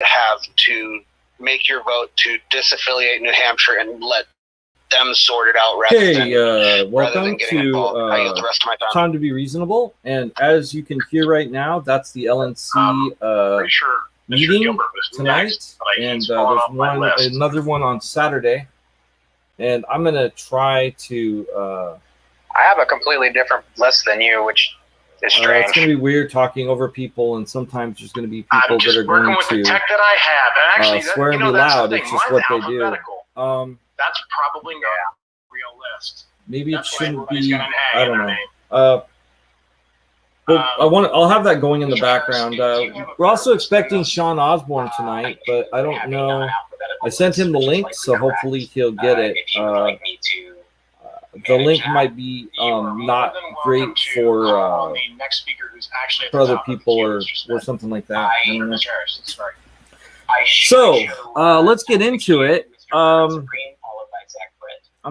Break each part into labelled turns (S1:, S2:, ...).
S1: have to make your vote to disaffiliate New Hampshire and let them sort it out
S2: welcome to
S1: the rest of my
S2: Time to Be Reasonable. And as you can hear right now, that's the LNC meeting tonight. And there's another one on Saturday. And I'm going to try to...
S1: I have a completely different list than you, which is strange.
S2: It's going to be weird talking over people, and sometimes there's going to be people that are going to
S1: tech that I have. And actually,
S2: swear and be loud. It's just what they do.
S1: That's probably not a real list.
S2: Maybe it shouldn't be. I don't know. Well, I'll have that going in the background. We're also expecting Sean Osborne tonight, but I don't know. I sent him the link, so hopefully he'll get it. The link might be not great for other people or something like that. I don't know. So let's get into it. I'm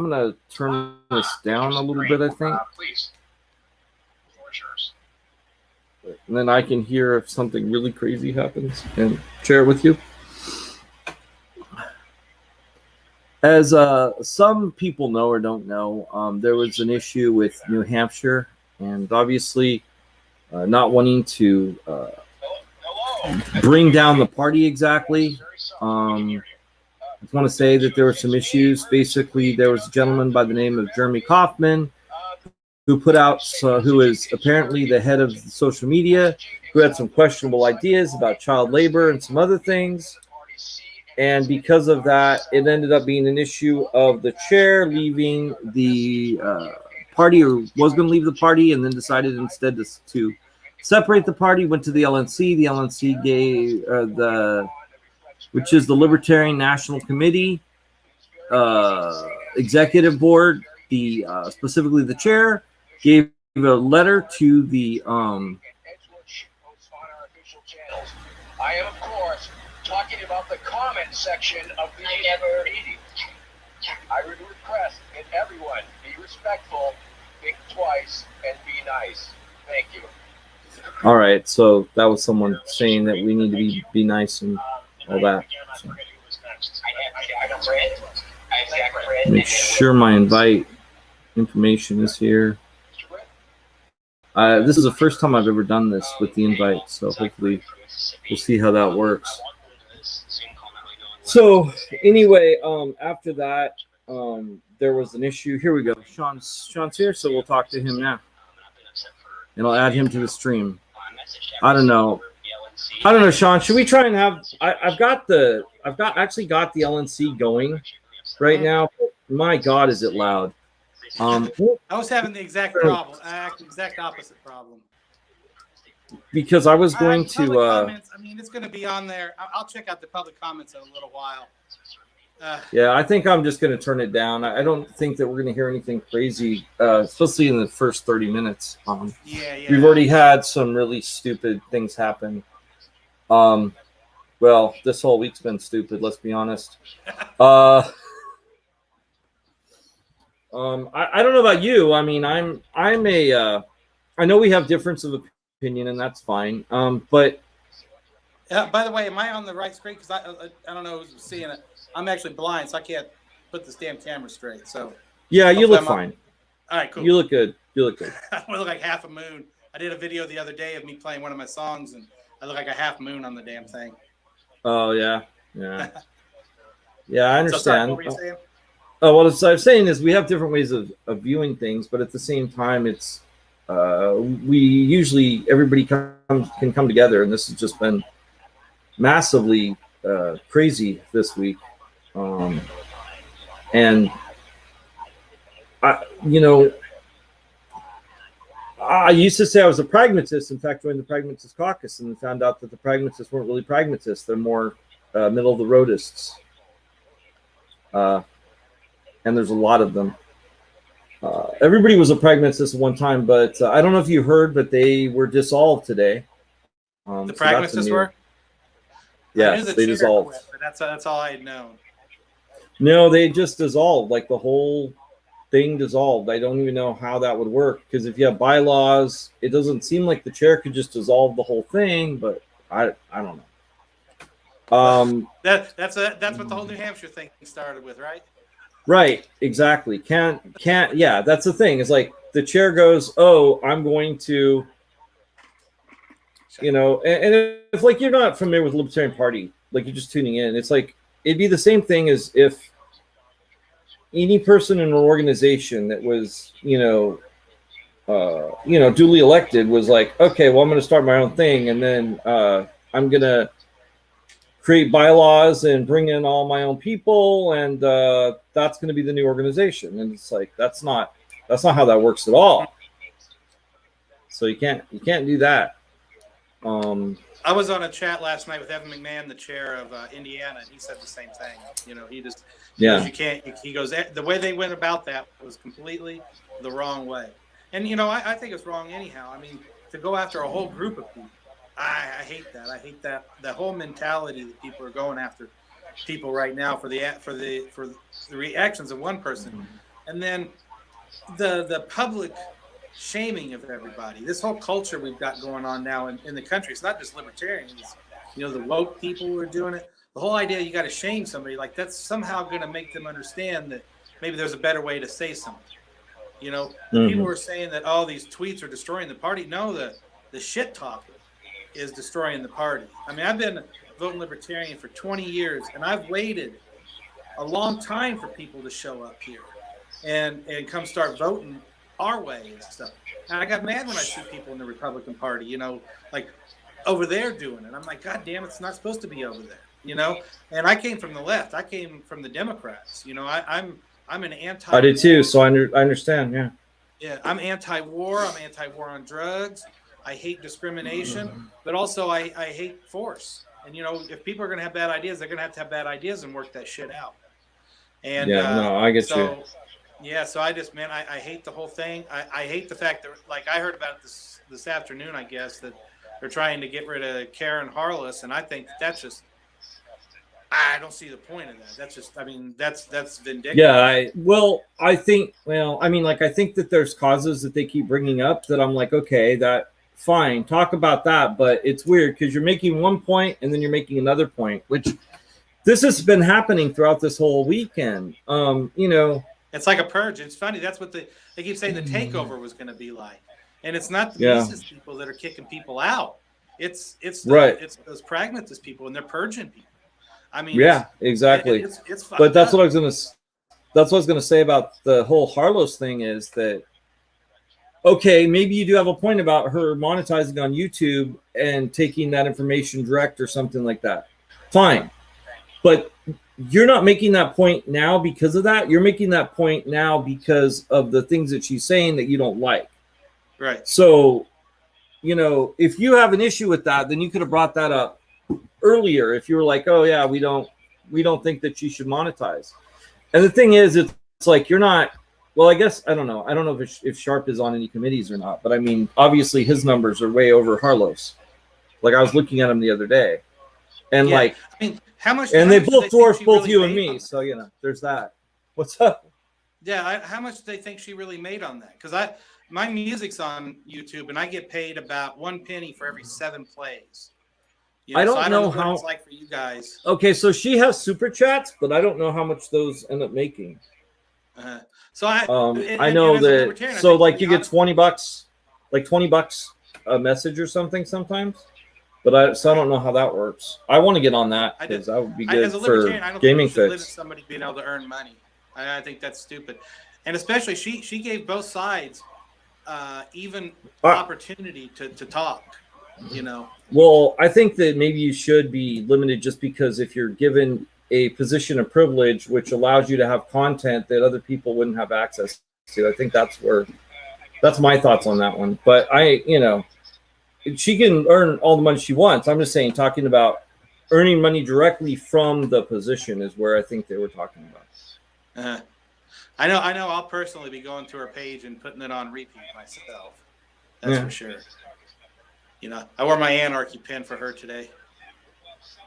S2: going to turn this down a little bit, I think. And then I can hear if something really crazy happens and share it with you. As some people know or don't know, there was an issue with New Hampshire, and obviously not wanting to bring down the party exactly. I just want to say that there were some issues. Basically, there was a gentleman by the name of Jeremy Kaufman who put out, who is apparently the head of social media, who had some questionable ideas about child labor and some other things. And because of that, it ended up being an issue of the chair leaving the party, or was going to leave the party, and then decided instead to separate the party, went to the LNC. The LNC gave which is the Libertarian National Committee Executive Board, specifically the chair, gave a letter to the
S3: I am, of course, talking about the comment section of the meeting. I would request that everyone be respectful, think twice, and be nice. Thank you.
S2: All right, so that was someone saying that we need to be nice and all that. So. Make sure my invite information is here. This is the first time I've ever done this with the invite, so hopefully we'll see how that works. So anyway, after that, there was an issue. Here we go. Sean's here, so we'll talk to him now, and I'll add him to the stream. I don't know, Sean. Should we try and have? I've actually got the LNC going right now. My God, is it loud?
S4: I was having the exact problem, exact opposite problem.
S2: Because I was going to.
S4: Comments, I mean, it's going to be on there. I'll check out the public comments in a little while.
S2: Yeah, I think I'm just going to turn it down. I don't think that we're going to hear anything crazy, especially in the first 30 minutes. We've already had some really stupid things happen. Well, this whole week's been stupid. Let's be honest. I don't know about you. I mean, I know we have difference of opinion, and that's fine. But
S4: by the way, am I on the right screen? Because I don't know who's seeing it. I'm actually blind, so I can't put this damn camera straight. So
S2: yeah, you look fine.
S4: All right, cool.
S2: You look good.
S4: I look like half a moon. I did a video the other day of me playing one of my songs, and I look like a half moon on the damn thing.
S2: Oh yeah. Yeah, I understand. So sorry,
S4: what were you saying?
S2: Oh, what I was saying is we have different ways of viewing things, but at the same time, it's we usually everybody can come together, and this has just been massively crazy this week. And I used to say I was a pragmatist. In fact, joined the Pragmatist Caucus and found out that the pragmatists weren't really pragmatists. They're more middle of the roadists. And there's a lot of them. Everybody was a pragmatist at one time, but I don't know if you heard, but they were dissolved today.
S4: The pragmatists were?
S2: Yes, they dissolved.
S4: But that's all I had known.
S2: No, they just dissolved. Like the whole thing dissolved. I don't even know how that would work, because if you have bylaws, it doesn't seem like the chair could just dissolve the whole thing, but I don't know.
S4: That's what the whole New Hampshire thing started with, right?
S2: Right, exactly. Can't yeah, that's the thing. It's like the chair goes, "Oh, I'm going to," and if like you're not familiar with the Libertarian Party, like you're just tuning in, it's like it'd be the same thing as if any person in an organization that was, duly elected was like, okay, well, I'm going to start my own thing, and then I'm going to create bylaws and bring in all my own people, and that's going to be the new organization. And it's like that's not how that works at all. So you can't do that.
S4: I was on a chat last night with Evan McMahon, the chair of Indiana, and he said the same thing. He just you can't. He goes, the way they went about that was completely the wrong way. And I think it's wrong anyhow. I mean, to go after a whole group of people, I hate that. I hate that whole mentality that people are going after people right now for the reactions of one person, and then the public shaming of everybody. This whole culture we've got going on now in the country. It's not just libertarians. The woke people who are doing it. The whole idea you got to shame somebody, like that's somehow going to make them understand that maybe there's a better way to say something. People are saying that these tweets are destroying the party. No, the shit talking is destroying the party. I mean, I've been voting libertarian for 20 years, and I've waited a long time for people to show up here and come start voting our way and stuff. And I got mad when I see people in the Republican Party, like over there doing it. I'm like, God damn, it's not supposed to be over there, And I came from the left. I came from the Democrats. I'm an anti.
S2: I did too, so I understand. Yeah.
S4: Yeah, I'm anti-war. I'm anti-war on drugs. I hate discrimination, but also I hate force. And if people are going to have bad ideas, they're going to have bad ideas and work that shit out. And
S2: I get you.
S4: Yeah, so I just, man, I hate the whole thing. I hate the fact that, like, I heard about it this afternoon, I guess, that they're trying to get rid of Karen Harless, and I think that's just, I don't see the point of that. That's just, I mean, that's vindictive.
S2: Yeah, I think that there's causes that they keep bringing up that I'm like, okay, that, fine, talk about that, but it's weird because you're making one point and then you're making another point, which this has been happening throughout this whole weekend.
S4: It's like a purge. It's funny. That's what they keep saying the takeover was going to be like. And it's not the racist people that are kicking people out. It's those pragmatist people, and they're purging people. I mean,
S2: exactly.
S4: It's
S2: but that's what I was going to say about the whole Harlow's thing is that, okay, maybe you do have a point about her monetizing on YouTube and taking that information direct or something like that. Fine. But you're not making that point now because of that. You're making that point now because of the things that she's saying that you don't like.
S4: Right.
S2: So, if you have an issue with that, then you could have brought that up earlier. If you were like, oh yeah, we don't think that she should monetize. And the thing is, it's like, you're not, well, I guess, I don't know if Sharp is on any committees or not, but I mean, obviously his numbers are way over Harlow's. Like I was looking at him the other day. And I
S4: mean, how much?
S2: And they both dwarf both
S4: really
S2: you and me, so there's that. What's up?
S4: Yeah, how much do they think she really made on that? Because my music's on YouTube, and I get paid about 1 penny for every 7 plays.
S2: I don't know how
S4: what it's like for you guys.
S2: Okay, so she has super chats, but I don't know how much those end up making.
S4: So
S2: I know that. So like you get $20, like $20 a message or something sometimes. But I don't know how that works. I want to get on that because that would be good for Gaming Fix.
S4: Somebody being able to earn money, I think that's stupid, and especially she gave both sides even opportunity to talk.
S2: Well, I think that maybe you should be limited just because if you're given a position of privilege which allows you to have content that other people wouldn't have access to, I think that's my thoughts on that one. But she can earn all the money she wants. I'm just saying, talking about earning money directly from the position is where I think they were talking about.
S4: I know. I'll personally be going to her page and putting it on repeat myself. That's for sure. I wore my Anarchy pin for her today.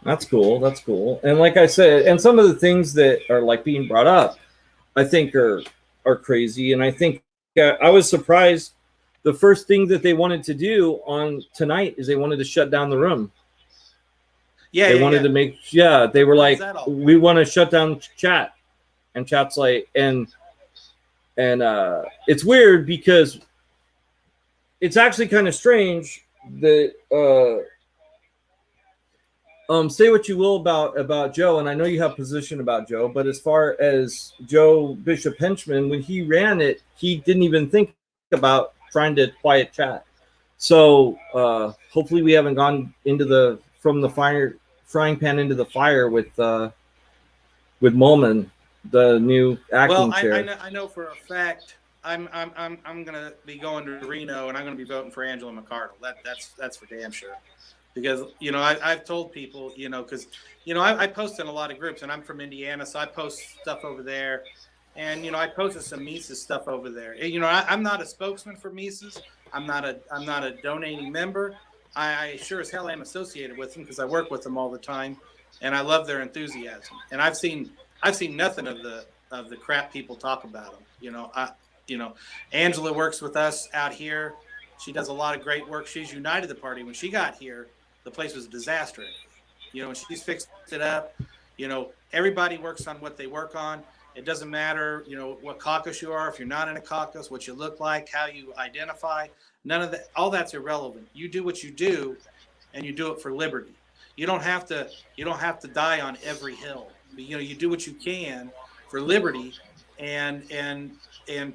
S2: That's cool. And like I said, and some of the things that are like being brought up, I think are crazy. And I think I was surprised. The first thing that they wanted to do on tonight is they wanted to shut down the room.
S4: Yeah,
S2: they wanted to make, they were like, we want to shut down chat. And chat's like, and it's weird because it's actually kind of strange that, say what you will about Joe, and I know you have a position about Joe, but as far as Joe Bishop Henchman, when he ran it, he didn't even think about trying to quiet chat. So hopefully we haven't gone into from the frying pan into the fire with Mulman, the new acting chair.
S4: I know for a fact I'm gonna be going to Reno and I'm gonna be voting for Angela McArdle. That's for damn sure. Because I've told people, because I post in a lot of groups, and I'm from Indiana, so I post stuff over there, and I posted some Mises stuff over there. I'm not a spokesman for Mises. I'm not a donating member. I sure as hell am associated with them because I work with them all the time, and I love their enthusiasm. And I've seen nothing of the crap people talk about them. Angela works with us out here. She does a lot of great work. She's united the party. When she got here, the place was a disaster. She's fixed it up. Everybody works on what they work on. It doesn't matter, what caucus you are, if you're not in a caucus, what you look like, how you identify. None of that, all that's irrelevant. You do what you do, and you do it for liberty. You don't have to die on every hill. You do what you can for liberty, and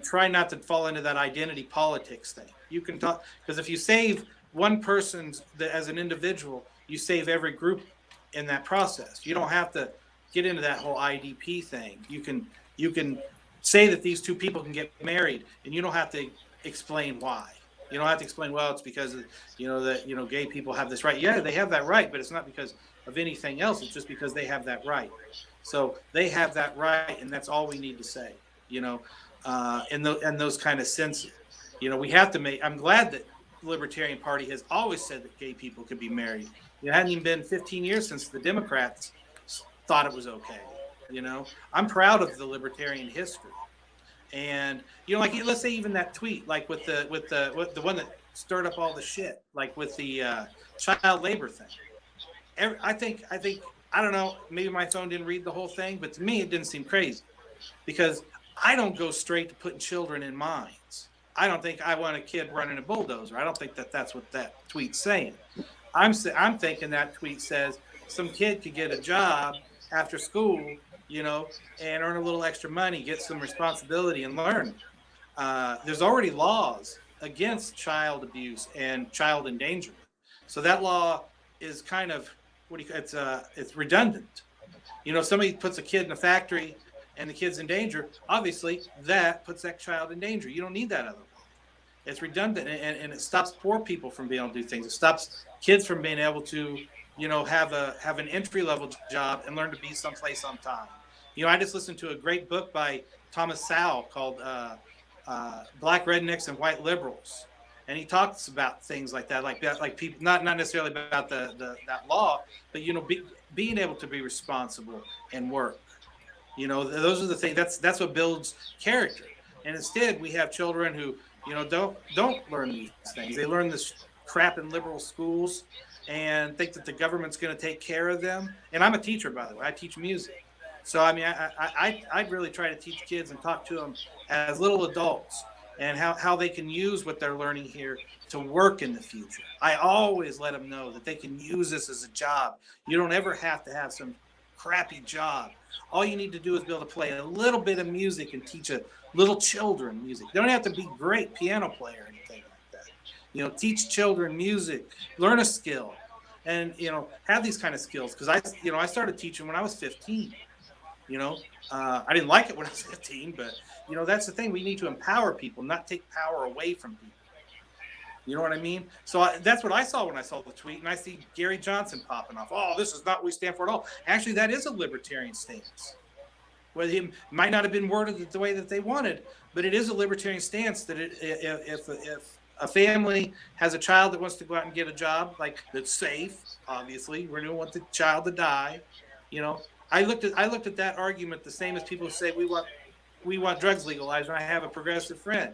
S4: try not to fall into that identity politics thing. You can talk, because if you save one person as an individual, you save every group in that process. You don't have to get into that whole IDP thing. You can say that these two people can get married, and you don't have to explain why. You don't have to explain, well, it's because that gay people have this right. Yeah, they have that right, but it's not because of anything else. It's just because they have that right. So they have that right, and that's all we need to say. In those kind of senses, we have to make. I'm glad that the Libertarian Party has always said that gay people could be married. It hadn't even been 15 years since the Democrats thought it was okay. I'm proud of the Libertarian history, and like let's say even that tweet, like with the one that stirred up all the shit, like with the child labor thing. I think I don't know. Maybe my phone didn't read the whole thing, but to me it didn't seem crazy because I don't go straight to putting children in mines. I don't think I want a kid running a bulldozer. I don't think that's what that tweet's saying. I'm thinking that tweet says some kid could get a job after school, and earn a little extra money, get some responsibility, and learn. There's already laws against child abuse and child endangerment, so that law is kind of it's redundant. Somebody puts a kid in a factory and the kid's in danger, obviously that puts that child in danger. You don't need that other law. It's redundant, and it stops poor people from being able to do things. It stops kids from being able to, have an entry-level job and learn to be someplace on time. I just listened to a great book by Thomas Sowell called Black Rednecks and White Liberals. And he talks about things like that, like people, not necessarily about that law, but, being able to be responsible and work. Those are the things. That's what builds character. And instead, we have children who, don't learn these things. They learn this crap in liberal schools and think that the government's going to take care of them. And I'm a teacher, by the way. I teach music. So, I really try to teach kids and talk to them as little adults and how they can use what they're learning here to work in the future. I always let them know that they can use this as a job. You don't ever have to have some crappy job. All you need to do is be able to play a little bit of music and teach little children music. You don't have to be a great piano player or anything like that. Teach children music, learn a skill, and have these kind of skills. Because I started teaching when I was 15. I didn't like it when I was 15, but that's the thing. We need to empower people, not take power away from people. You know what I mean? So that's what I saw when I saw the tweet, and I see Gary Johnson popping off. Oh, this is not what we stand for at all. Actually, that is a libertarian stance. Well, it might not have been worded the way that they wanted, but it is a libertarian stance that if a family has a child that wants to go out and get a job, like that's safe, obviously, we don't want the child to die. I looked at that argument the same as people who say we want drugs legalized. And I have a progressive friend.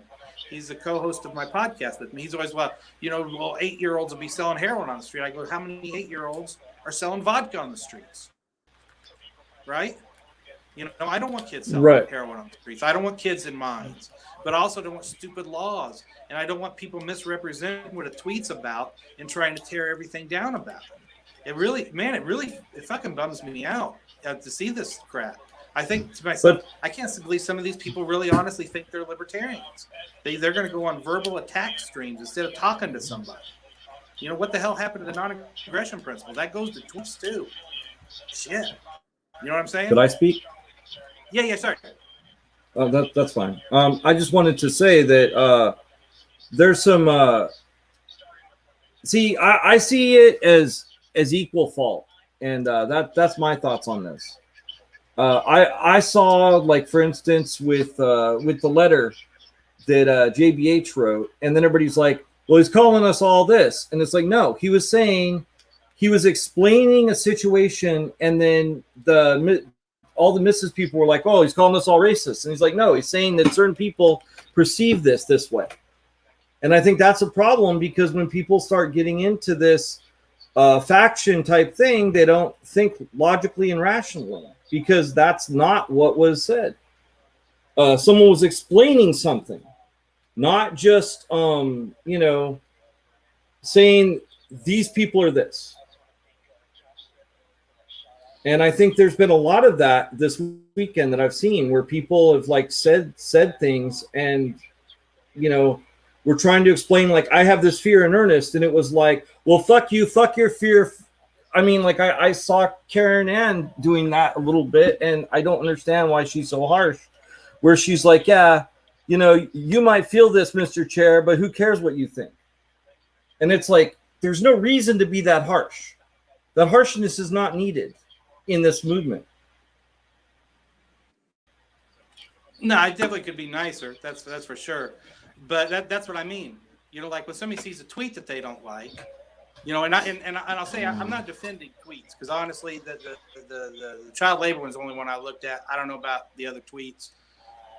S4: He's the co-host of my podcast with me. He's always, 8-year-olds will be selling heroin on the street. I go, how many 8-year-olds are selling vodka on the streets, right? You know, I don't want kids selling heroin on the streets. I don't want kids in mines, but I also don't want stupid laws, and I don't want people misrepresenting what a tweet's about and trying to tear everything down about it. It really fucking bums me out to see this crap. I think to myself, I can't believe some of these people really honestly think they're libertarians. They're going to go on verbal attack streams instead of talking to somebody. You know, what the hell happened to the non-aggression principle? That goes to tweets too. Shit. You know what I'm saying?
S2: Could I speak?
S4: Yeah, sorry.
S2: That's fine. I just wanted to say that there's some. See, I see it as equal fault, and that's my thoughts on this. I saw, like, for instance, with the letter that JBH wrote, and then everybody's like, well, he's calling us all this, and it's like, no, he was explaining a situation, and then all the Mrs. people were like, oh, he's calling us all racist, and he's like, no, he's saying that certain people perceive this way. And I think that's a problem, because when people start getting into this faction type thing, they don't think logically and rationally, because that's not what was said. Someone was explaining something, not just saying these people are this. And I think there's been a lot of that this weekend that I've seen, where people have, like, said things, and we're trying to explain, like, I have this fear in earnest, and it was like, well, fuck you, fuck your fear. I mean, like, I saw Karen Ann doing that a little bit, and I don't understand why she's so harsh, where she's like, yeah, you might feel this, Mr. Chair, but who cares what you think? And it's like, there's no reason to be that harsh. That harshness is not needed in this movement.
S4: No, I definitely could be nicer. That's for sure. But that's what I mean. Like when somebody sees a tweet that they don't like, and I'll say I'm not defending tweets, because honestly, the child labor one's the only one I looked at. I don't know about the other tweets.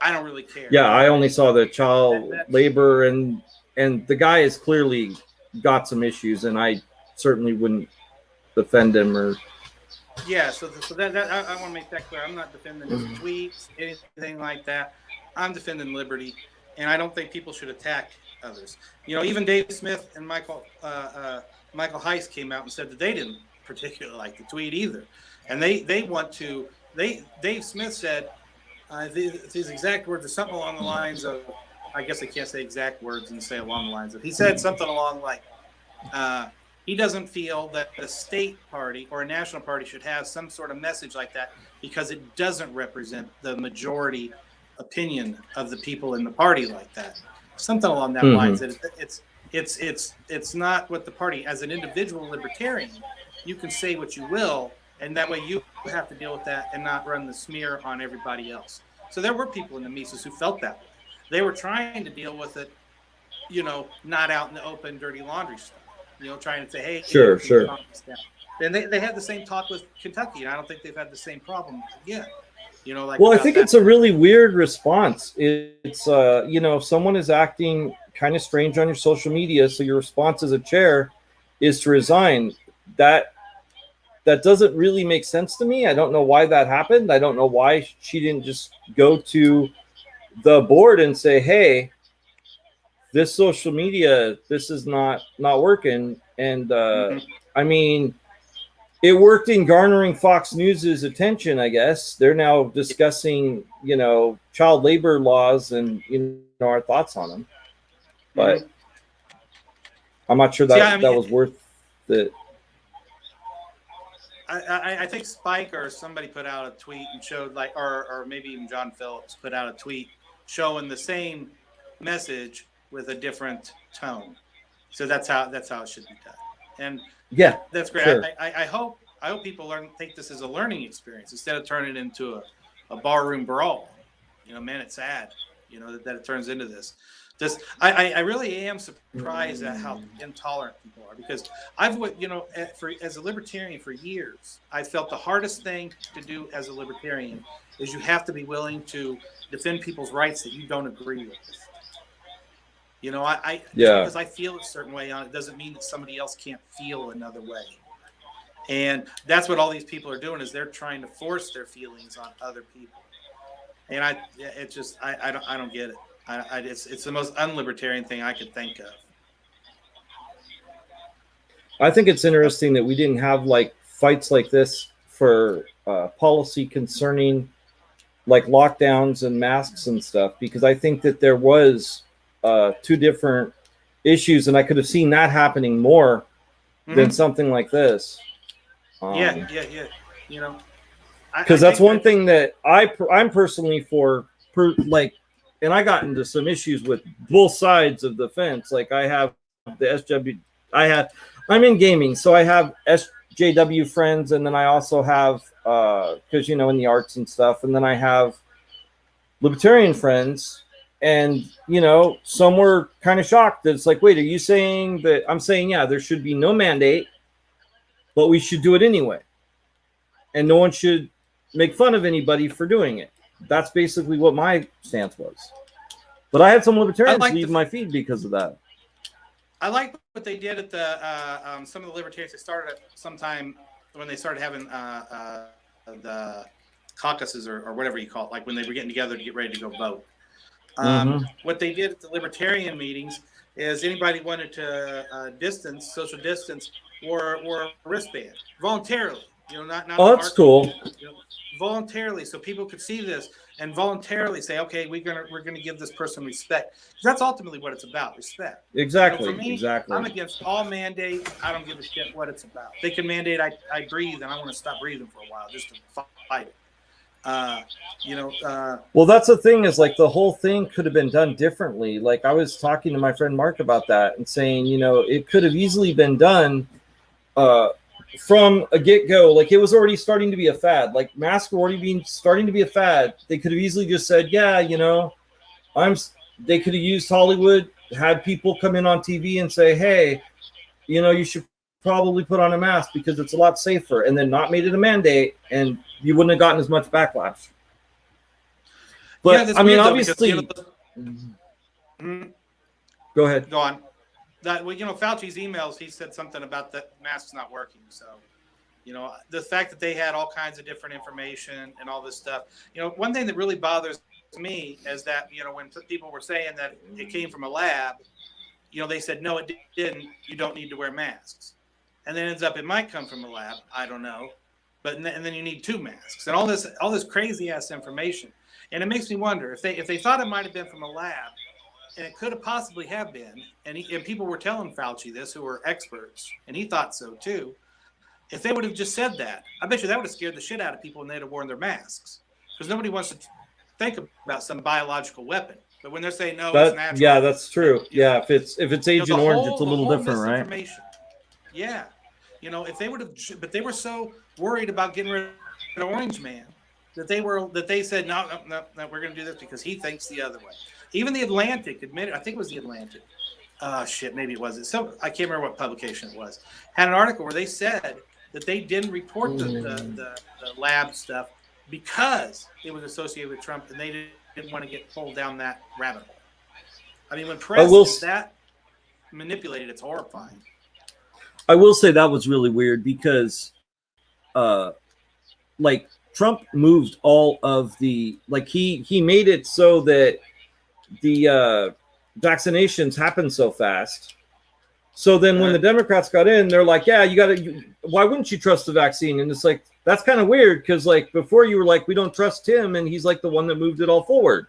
S4: I don't really care.
S2: Yeah, I only saw the child labor, and the guy has clearly got some issues, and I certainly wouldn't defend him or.
S4: Yeah, so that I want to make that clear. I'm not defending his tweets, anything like that. I'm defending liberty, and I don't think people should attack others. Even Dave Smith and Michael Heiss came out and said that they didn't particularly like the tweet either, and they want to. Dave Smith said his exact words are something along the lines of, I guess I can't say exact words and say along the lines of. He said something along like. He doesn't feel that a state party or a national party should have some sort of message like that, because it doesn't represent the majority opinion of the people in the party like that. Something along that lines. That it's not what the party, as an individual libertarian, you can say what you will, and that way you have to deal with that and not run the smear on everybody else. So there were people in the Mises who felt that way. They were trying to deal with it, not out in the open, dirty laundry stuff. Trying to say, hey,
S2: sure.
S4: And they had the same talk with Kentucky, and I don't think they've had the same problem yet.
S2: Well, I think it's a really weird response. It's if someone is acting kind of strange on your social media, so your response as a chair is to resign. That doesn't really make sense to me. I don't know why that happened. I don't know why she didn't just go to the board and say, hey, this social media, this is not working. And I mean, it worked in garnering Fox News's attention, I guess. They're now discussing, child labor laws and, our thoughts on them. But I'm not sure that was worth it.
S4: I think Spike or somebody put out a tweet and showed, like, or maybe even John Phillips put out a tweet showing the same message with a different tone. So that's how it should be done. And
S2: yeah,
S4: that's great. Sure. I hope people take this as a learning experience instead of turning it into a barroom brawl. Man, it's sad, that it turns into this. I really am surprised at how intolerant people are, because as a libertarian for years, I felt the hardest thing to do as a libertarian is you have to be willing to defend people's rights that you don't agree with. Because I feel a certain way on it doesn't mean that somebody else can't feel another way. And that's what all these people are doing, is they're trying to force their feelings on other people. And I don't get it. It's the most unlibertarian thing I could think of.
S2: I think it's interesting that we didn't have like fights like this for policy concerning like lockdowns and masks and stuff, because I think that there was two different issues, and I could have seen that happening more than something like this.
S4: Yeah. You know,
S2: because that's one thing that I'm personally for, like, and I got into some issues with both sides of the fence. Like I have the SW, I'm in gaming, so I have SJW friends, and then I also have because in the arts and stuff, and then I have libertarian friends, and some were kind of shocked that it's like, wait, are you saying that? I'm saying, yeah, there should be no mandate, but we should do it anyway, and no one should make fun of anybody for doing it. That's basically what my stance was. But I had some libertarians leave my feed because of that.
S4: I like what they did at the some of the libertarians. They started at sometime when they started having the caucuses or whatever you call it, like when they were getting together to get ready to go vote. What they did at the libertarian meetings is anybody wanted to social distance, wore a wristband voluntarily. Not
S2: that's cool.
S4: Voluntarily, so people could see this and voluntarily say, okay, we're gonna give this person respect. That's ultimately what it's about, respect.
S2: Exactly.
S4: For me,
S2: exactly.
S4: I'm against all mandate. I don't give a shit what it's about. They can mandate I breathe, and I want to stop breathing for a while just to fight it.
S2: Well, that's the thing, is like the whole thing could have been done differently. Like I was talking to my friend Mark about that and saying, it could have easily been done from a get-go. Like it was already starting to be a fad. Like masks were already starting to be a fad. They could have easily just said, yeah, they could have used Hollywood, had people come in on TV and say, hey, you should probably put on a mask because it's a lot safer, and then not made it a mandate, and you wouldn't have gotten as much backlash. But I mean, obviously, go ahead.
S4: Go on. That Fauci's emails, he said something about the masks not working. So, the fact that they had all kinds of different information and all this stuff. One thing that really bothers me is that when people were saying that it came from a lab, they said no, it didn't. You don't need to wear masks, and then it ends up it might come from a lab. I don't know, and then you need 2 masks and all this crazy ass information, and it makes me wonder if they thought it might have been from a lab. And it could have possibly have been, and people were telling Fauci this, who were experts, and he thought so too. If they would have just said that, I bet you that would have scared the shit out of people, and they'd have worn their masks, because nobody wants to think about some biological weapon. But when they're saying no, it's natural.
S2: Yeah, that's true. Yeah, if it's Agent Orange, it's a little different, right?
S4: Yeah, if they would have, but they were so worried about getting rid of Orange Man that they said no, we're going to do this because he thinks the other way. Even the Atlantic admitted, I think it was the Atlantic. Maybe it wasn't. So I can't remember what publication it was. Had an article where they said that they didn't report the lab stuff because it was associated with Trump, and they didn't want to get pulled down that rabbit hole. I mean, when press is that manipulated, it's horrifying.
S2: I will say that was really weird because, Trump moved all of the he made it so that the vaccinations happen so fast. So then when the Democrats got in, they're like, yeah, why wouldn't you trust the vaccine? And it's like, that's kind of weird because before you were like, we don't trust him, and he's like the one that moved it all forward.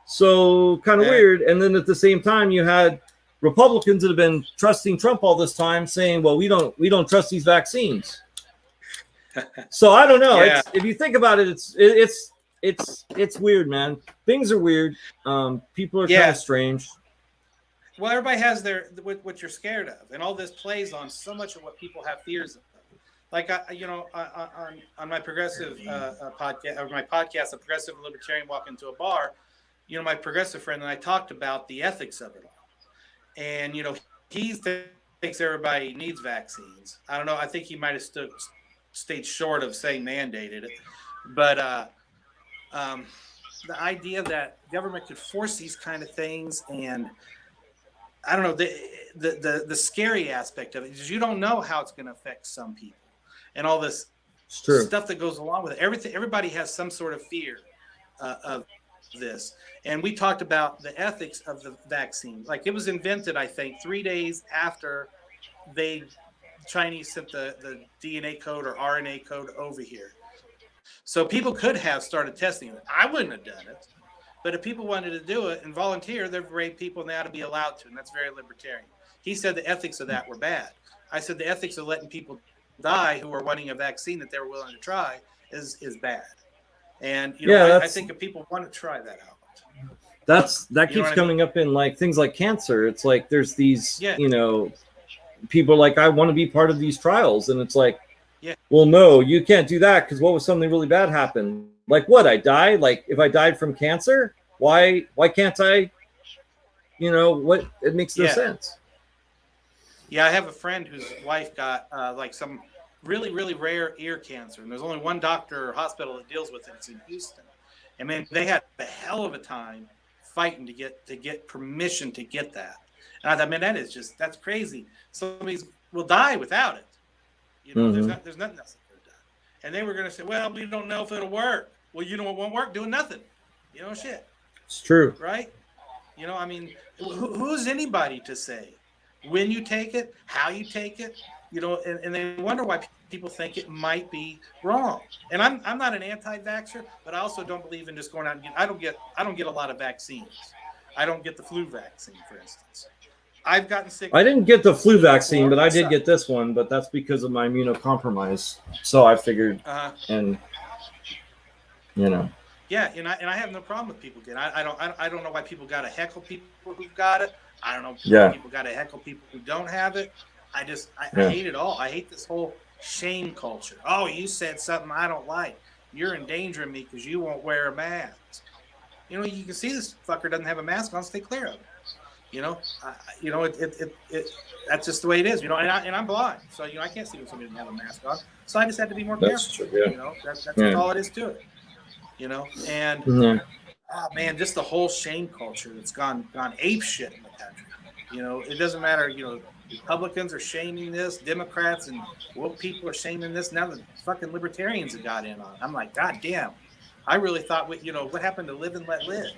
S2: So kind of weird. And then at the same time, you had Republicans that have been trusting Trump all this time saying, well, we don't trust these vaccines. So I don't know.
S4: Yeah.
S2: If you think about it, it's weird, man. Things are weird. People are kind of strange.
S4: Well, everybody has what you're scared of, and all this plays on so much of what people have fears of. Like on my progressive podcast, or my podcast, A Progressive Libertarian Walk Into a Bar, my progressive friend and I talked about the ethics of it all, and he thinks everybody needs vaccines. I don't know. I think he might have stayed short of saying mandated it, but the idea that government could force these kind of things, and I don't know, the scary aspect of it is you don't know how it's going to affect some people. and all this
S2: It's true.
S4: stuff that goes along with it. Everybody has some sort of fear of this. And we talked about the ethics of the vaccine. Like, it was invented, I think, 3 days after Chinese sent the DNA code or RNA code over here. So people could have started testing it. I wouldn't have done it. But if people wanted to do it and volunteer, they're brave people and they ought to be allowed to. And that's very libertarian. He said the ethics of that were bad. I said the ethics of letting people die who are wanting a vaccine that they were willing to try is bad. And I think if people want to try that out,
S2: that keeps coming up in like things like cancer. It's like there's these people like, I want to be part of these trials, and it's like, well, no, you can't do that, because what if something really bad happened? Like, what, I die? Like, if I died from cancer, why can't I? What? It makes no sense.
S4: Yeah, I have a friend whose wife got like some really, really rare ear cancer, and there's only one doctor or hospital that deals with it. It's in Houston. And man, they had a hell of a time fighting to get permission to get that. And I thought, man, that's crazy. Somebody will die without it. There's nothing else that could have done. And they were going to say, well, we don't know if it'll work. Well, what won't work? Doing nothing. Shit.
S2: It's true.
S4: Right? I mean, who's anybody to say when you take it, how you take it, and they wonder why people think it might be wrong. And I'm not an anti-vaxxer, but I also don't believe in just going out and I don't get a lot of vaccines. I don't get the flu vaccine, for instance. I've gotten sick.
S2: I didn't get the flu vaccine, but I did get this one, but that's because of my immunocompromise. So I figured,
S4: Yeah, and I have no problem with people getting. I don't know why people got to heckle people who've got it. I don't know why people got to heckle people who don't have it. I hate it all. I hate this whole shame culture. Oh, you said something I don't like. You're endangering me because you won't wear a mask. You can see this fucker doesn't have a mask on. Stay clear of it. That's just the way it is. And I'm blind, so I can't see when somebody doesn't have a mask on. So I just have to be more careful.
S2: True, yeah.
S4: That's all it is to it. And oh man, just the whole shame culture that's gone ape shit in the country. It doesn't matter. Republicans are shaming this, Democrats and woke people are shaming this. Now the fucking libertarians have got in on it. I'm like, God damn. I really thought, what happened to live and let live?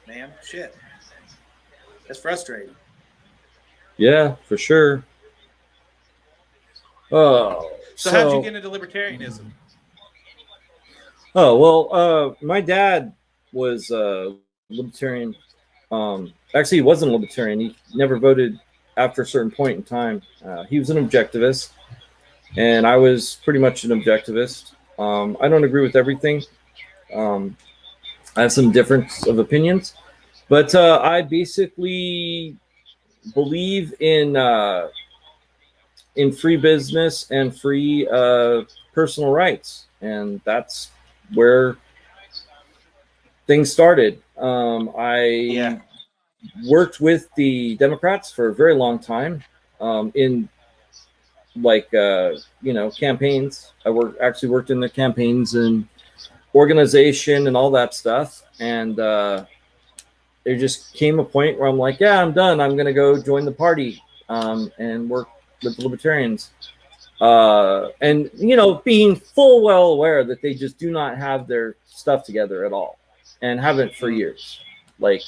S4: Man, shit. It's frustrating.
S2: Yeah, for sure. Oh,
S4: so how'd you get into libertarianism?
S2: Oh, well, my dad was libertarian. Actually, he wasn't a libertarian. He never voted after a certain point in time. He was an objectivist, and I was pretty much an objectivist. I don't agree with everything. I have some difference of opinions, but I basically believe in free business and free personal rights, and that's where things started. I worked with the Democrats for a very long time in campaigns. I actually worked in the campaigns and organization and all that stuff. And there just came a point where I'm like, yeah, I'm done. I'm going to go join the party and work with the libertarians. And, being full well aware that they just do not have their stuff together at all and haven't for years. Like,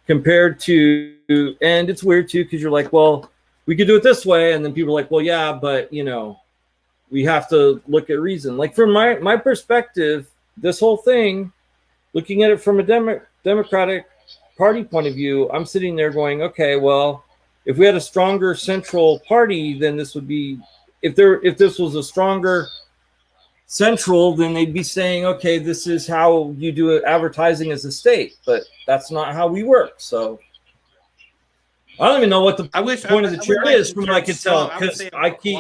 S2: compared to, and it's weird too, because you're like, well, we could do it this way. And then people are like, well, yeah, but, we have to look at reason. Like, from my perspective, this whole thing, looking at it from a Democratic Party point of view, I'm sitting there going, okay, well, if we had a stronger central party, then this would be, if this was a stronger central, then they'd be saying, okay, this is how you do advertising as a state, but that's not how we work. So I don't even know what the point of the chair is, from what I can tell, because I keep,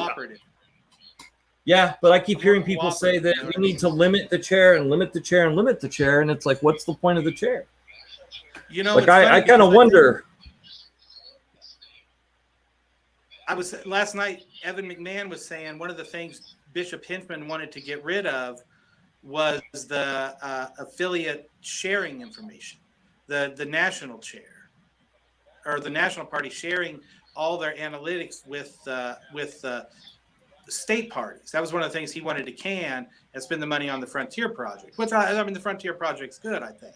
S2: but I keep hearing people say that we need to limit the chair and limit the chair and limit the chair, and it's like, what's the point of the chair? I kind of wonder.
S4: Last night, Evan McMahon was saying one of the things Bishop Hinchman wanted to get rid of was the affiliate sharing information, the national chair, or the National Party sharing all their analytics with state parties. That was one of the things he wanted to can and spend the money on the Frontier Project. Which I mean, the Frontier Project's good, I think,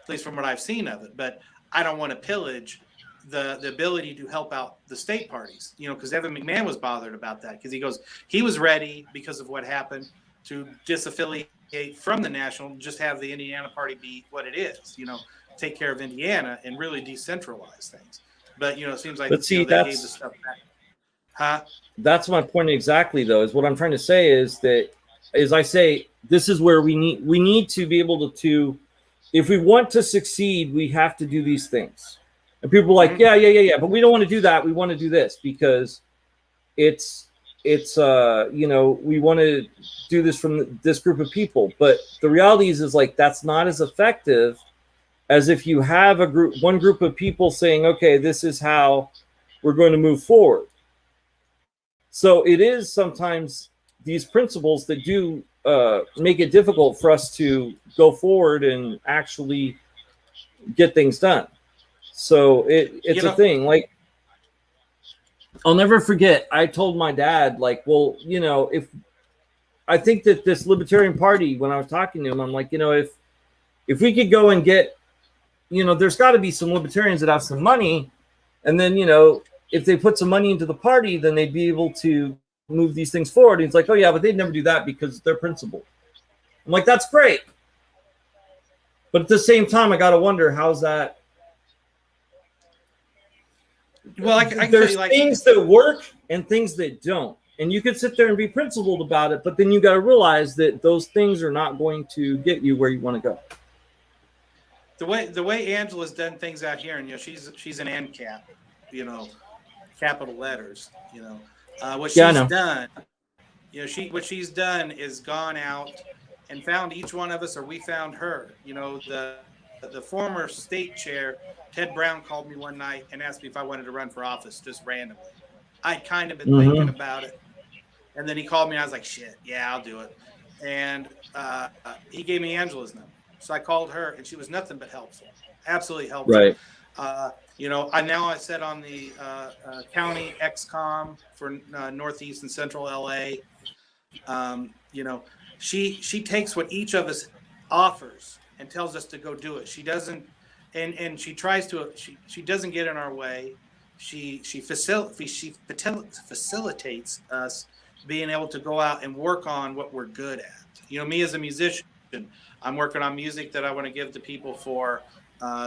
S4: at least from what I've seen of it. But I don't want to pillage the ability to help out the state parties, because Evan McMahon was bothered about that, because he was ready because of what happened to disaffiliate from the national, just have the Indiana party be what it is, take care of Indiana and really decentralize things. But it seems like
S2: see,
S4: they gave the stuff back. Huh?
S2: That's my point exactly, though. Is what I'm trying to say is that, as I say, this is where we need to be able to, if we want to succeed, we have to do these things. And people are like, yeah, but we don't want to do that. We want to do this because it's we want to do this from this group of people. But the reality is like that's not as effective as if you have one group of people saying, okay, this is how we're going to move forward. So it is sometimes these principles that do make it difficult for us to go forward and actually get things done. So it's a thing. Like, I'll never forget, I told my dad, like, well, if I think that this Libertarian Party, when I was talking to him, I'm like, if we could go and get, there's got to be some libertarians that have some money. And then, if they put some money into the party, then they'd be able to move these things forward. And he's like, oh, yeah, but they'd never do that because they're principled. I'm like, that's great. But at the same time, I got to wonder, how's that?
S4: Well, I can
S2: there's
S4: tell you,
S2: things that work and things that don't. And you could sit there and be principled about it, but then you got to realize that those things are not going to get you where you want to go.
S4: The way Angela's done things out here, and she's an ANCAP, capital letters, what she's done, what she's done is gone out and found each one of us, or we found her. The former state chair, Ted Brown, called me one night and asked me if I wanted to run for office just randomly. I'd kind of been thinking about it. And then he called me and I was like, shit, yeah, I'll do it. And he gave me Angela's number. So I called her and she was nothing but helpful. Absolutely helpful.
S2: Right.
S4: I sit on the county XCOM for Northeast and Central LA. She takes what each of us offers and tells us to go do it. She doesn't, and she tries to. She doesn't get in our way. She facilitates us being able to go out and work on what we're good at. Me as a musician, I'm working on music that I want to give to people for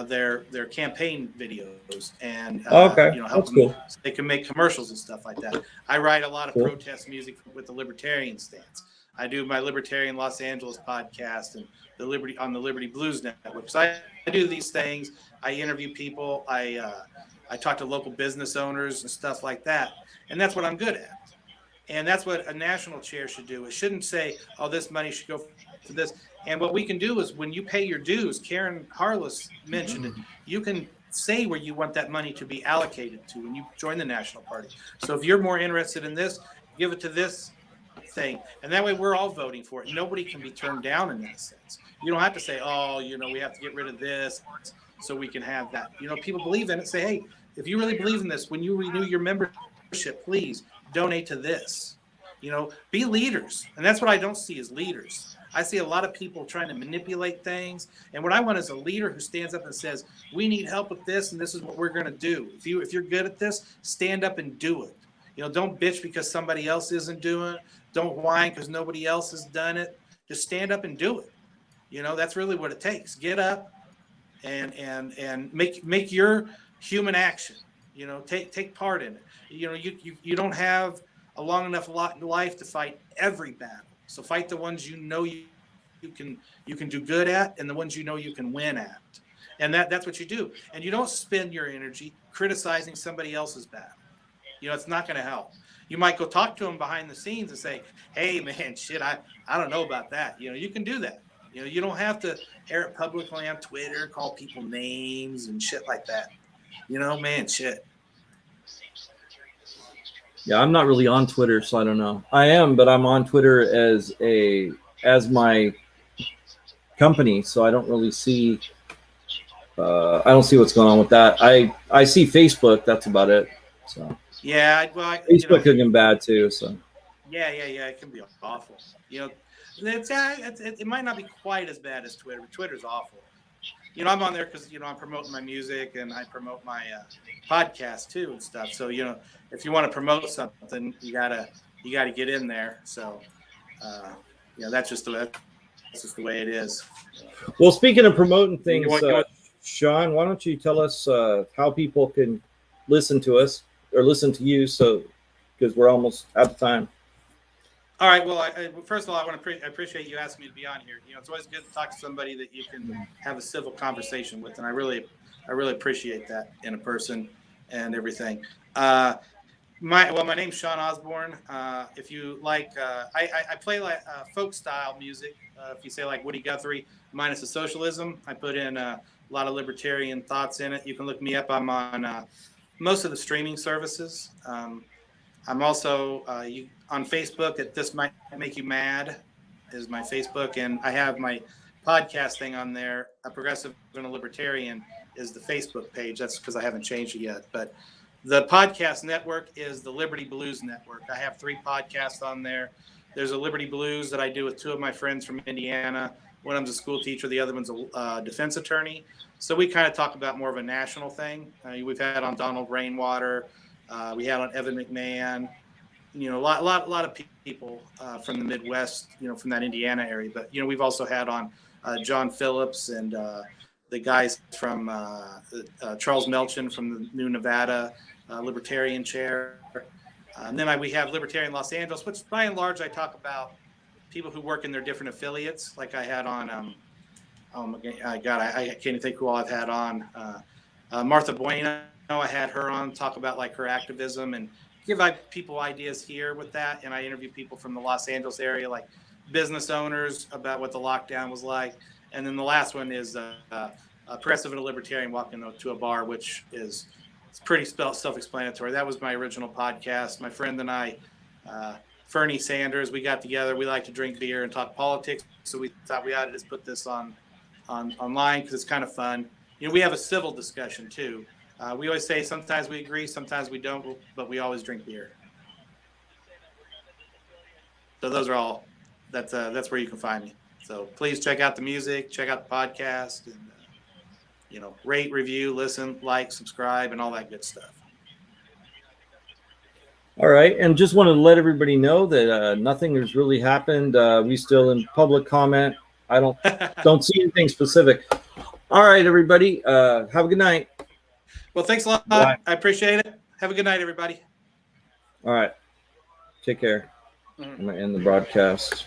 S4: their campaign videos and help
S2: that's
S4: them
S2: cool.
S4: so they can make commercials and stuff like that. I write a lot of protest music with the Libertarian stance. I do my Libertarian Los Angeles podcast and the Liberty Blues Network. So I do these things. I interview people. I talk to local business owners and stuff like that. And that's what I'm good at. And that's what a national chair should do. It shouldn't say, oh, this money should go to this. And what we can do is when you pay your dues, Karen Harless mentioned it, you can say where you want that money to be allocated to when you join the national party. So if you're more interested in this, give it to this thing. And that way we're all voting for it. Nobody can be turned down in that sense. You don't have to say, oh, we have to get rid of this so we can have that. People believe in it. Say, hey, if you really believe in this, when you renew your membership, please donate to this. Be leaders. And that's what I don't see as leaders. I see a lot of people trying to manipulate things. And what I want is a leader who stands up and says, we need help with this, and this is what we're going to do. If you're good at this, stand up and do it. Don't bitch because somebody else isn't doing it. Don't whine because nobody else has done it. Just stand up and do it. That's really what it takes. Get up and make your human action. Take part in it. You don't have a long enough life to fight every battle. So fight the ones you can do good at, and the ones you can win at. And that's what you do. And you don't spend your energy criticizing somebody else's battle. It's not going to help. You might go talk to them behind the scenes and say, hey, man, shit, I don't know about that. You can do that. You don't have to air it publicly on Twitter, call people names and shit like that. Man, shit.
S2: Yeah, I'm not really on Twitter, so I don't know. I am, but I'm on Twitter as my company, so I don't really see. I don't see what's going on with that. I see Facebook. That's about it. So
S4: yeah,
S2: Facebook is getting bad too. So
S4: Yeah. It can be awful. You know, it might not be quite as bad as Twitter, but Twitter's awful. You know, I'm on there because, you know, I'm promoting my music and I promote my podcast too and stuff. So, you know, if you want to promote something, you gotta get in there. So, that's just the way it is.
S2: Well, speaking of promoting things, Sean, why don't you tell us how people can listen to us or listen to you? So, because we're almost out of time.
S4: All right. Well, first of all, I want to appreciate you asking me to be on here. You know, it's always good to talk to somebody that you can have a civil conversation with, and I really appreciate that in a person and everything. My name's Sean Osborne. If you like, I play like folk style music. If you say like Woody Guthrie minus the socialism, I put in a lot of libertarian thoughts in it. You can look me up. I'm on most of the streaming services. I'm also on Facebook at This Might Make You Mad is my Facebook, and I have my podcast thing on there. A Progressive and a Libertarian is the Facebook page. That's because I haven't changed it yet. But the podcast network is the Liberty Blues Network. I have 3 podcasts on there. There's a Liberty Blues that I do with 2 of my friends from Indiana. One of them's a school teacher. The other one's a defense attorney. So we kind of talk about more of a national thing. We've had on Donald Rainwater. We had on Evan McMahon, you know, a lot of people from the Midwest, you know, from that Indiana area. But, you know, we've also had on John Phillips and the guys from Charles Melchin from the New Nevada Libertarian Chair. And then we have Libertarian Los Angeles, which by and large I talk about people who work in their different affiliates. Like I had on, I can't even think who all I've had on. Martha Bueno, I had her on, talk about like her activism and give people ideas here with that. And I interview people from the Los Angeles area, like business owners, about what the lockdown was like. And then the last one is a progressive and a libertarian walking to a bar, which is pretty self-explanatory. That was my original podcast. My friend and I, Fernie Sanders, we got together. We like to drink beer and talk politics. So we thought we ought to just put this online because it's kind of fun. You know, we have a civil discussion too. We always say sometimes we agree, sometimes we don't, but we always drink beer. So those are all. That's where you can find me. So please check out the music, check out the podcast, and you know, rate, review, listen, like, subscribe, and all that good stuff.
S2: All right, and just wanted to let everybody know that nothing has really happened. We still in public comment. I don't see anything specific. All right, everybody. Have a good night.
S4: Well, thanks a lot.
S2: Bye.
S4: I appreciate it. Have a good night, everybody.
S2: All right. Take care. I'm going to end the broadcast.